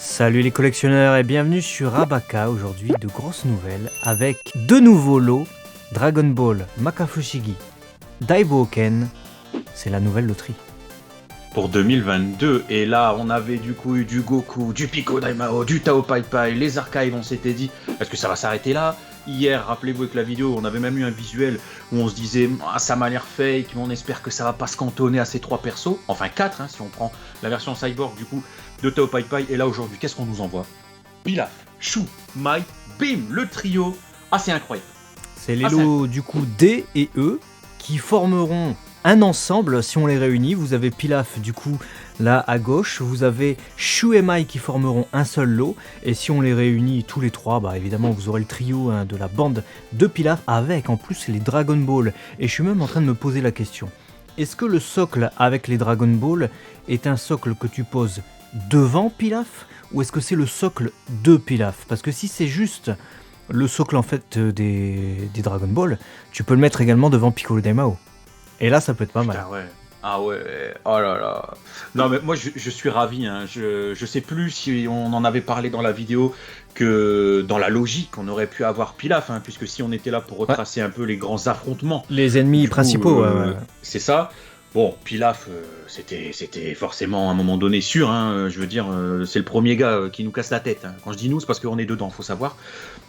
Salut les collectionneurs et bienvenue sur Abaka. Aujourd'hui de grosses nouvelles avec de nouveaux lots Dragon Ball Makafushigi Daiboken. C'est la nouvelle loterie. Pour 2022, et là on avait du coup eu du Goku, du Pico Daimao, du Tao Pai Pai, les archives, on s'était dit est-ce que ça va s'arrêter là? Hier, rappelez-vous avec la vidéo, on avait même eu un visuel où on se disait ça m'a l'air fake, mais on espère que ça va pas se cantonner à ces 3 persos, enfin 4 si on prend la version Cyborg du coup de Tao Pai Pai. Et là aujourd'hui, qu'est-ce qu'on nous envoie? Pilaf, Shu, Mai, bim, le trio. Ah, c'est incroyable. C'est les lots du coup D et E qui formeront un ensemble si on les réunit. Vous avez Pilaf du coup là à gauche, vous avez Shu et Mai qui formeront un seul lot, et si on les réunit tous les trois, bah évidemment vous aurez le trio de la bande de Pilaf avec en plus les Dragon Ball. Et je suis même en train de me poser la question, est-ce que le socle avec les Dragon Ball est un socle que tu poses devant Pilaf, ou est-ce que c'est le socle de Pilaf? Parce que si c'est juste le socle en fait des Dragon Ball, tu peux le mettre également devant Piccolo Daimao. Et là, ça peut être pas mal. Putain, ouais. Ah ouais, oh là là. Non mais moi je suis ravi, je sais plus si on en avait parlé dans la vidéo que dans la logique on aurait pu avoir Pilaf, puisque si on était là pour retracer un peu les grands affrontements. Les ennemis principaux, ouais. C'est ça. Bon, Pilaf, c'était forcément à un moment donné sûr, je veux dire, c'est le premier gars qui nous casse la tête. Quand je dis nous, c'est parce qu'on est dedans, faut savoir.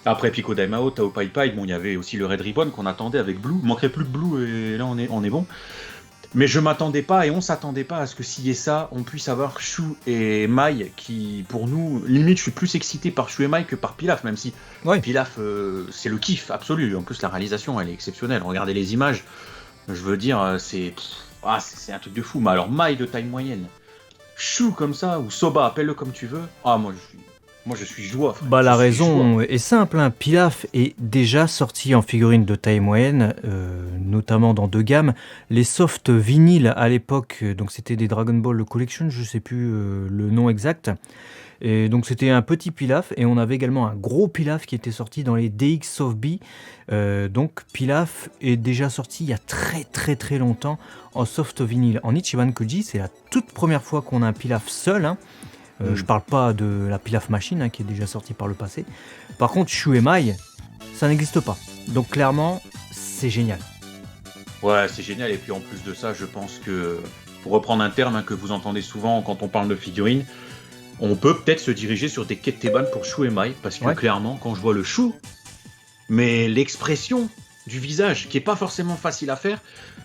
Après Pico Daimao, Tao Pai Pai, bon, il y avait aussi le Red Ribbon qu'on attendait avec Blue. Il manquerait plus que Blue et là on est bon. Mais je m'attendais pas et on s'attendait pas à ce que s'il y ait ça, on puisse avoir Shu et Mai qui, pour nous, limite, je suis plus excité par Shu et Mai que par Pilaf, même si Pilaf, c'est le kiff absolu. En plus, la réalisation, elle est exceptionnelle. Regardez les images, je veux dire, c'est un truc de fou. Mais alors, Mai de taille moyenne, Shu comme ça, ou Soba, appelle-le comme tu veux. Ah, moi je suis joie. Bah la raison est simple, Pilaf est déjà sorti en figurine de taille moyenne, notamment dans 2 gammes. Les soft vinyles à l'époque, donc c'était des Dragon Ball Collection, je sais plus le nom exact. Et donc c'était un petit Pilaf, et on avait également un gros Pilaf qui était sorti dans les DX Soft B. Donc Pilaf est déjà sorti il y a très longtemps en soft vinyle. En Ichiban Kuji, c'est la toute première fois qu'on a un Pilaf seul. Je parle pas de la Pilaf Machine qui est déjà sortie par le passé. Par contre, Shu et Mai, ça n'existe pas. Donc clairement, c'est génial. Ouais, c'est génial. Et puis en plus de ça, je pense que, pour reprendre un terme que vous entendez souvent quand on parle de figurines, on peut peut-être se diriger sur des Ketteban pour Shu et Mai. Parce que clairement, quand je vois le Shu, mais l'expression du visage, qui est pas forcément facile à faire,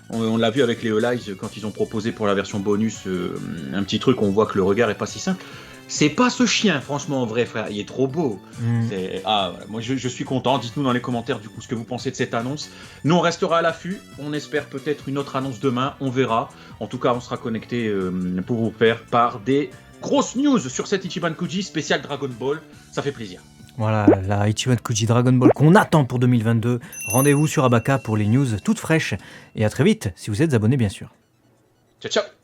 on l'a vu avec les Elize quand ils ont proposé pour la version bonus un petit truc, on voit que le regard est pas si simple. C'est pas ce chien, franchement, en vrai, frère, il est trop beau. Moi je suis content. Dites-nous dans les commentaires du coup ce que vous pensez de cette annonce. Nous on restera à l'affût, on espère peut-être une autre annonce demain, on verra. En tout cas, on sera connecté pour vous faire part des grosses news sur cette Ichiban Kuji spécial Dragon Ball. Ça fait plaisir. Voilà, la Ichiban Kuji Dragon Ball qu'on attend pour 2022. Rendez-vous sur Abaka pour les news toutes fraîches. Et à très vite, si vous êtes abonné bien sûr. Ciao ciao.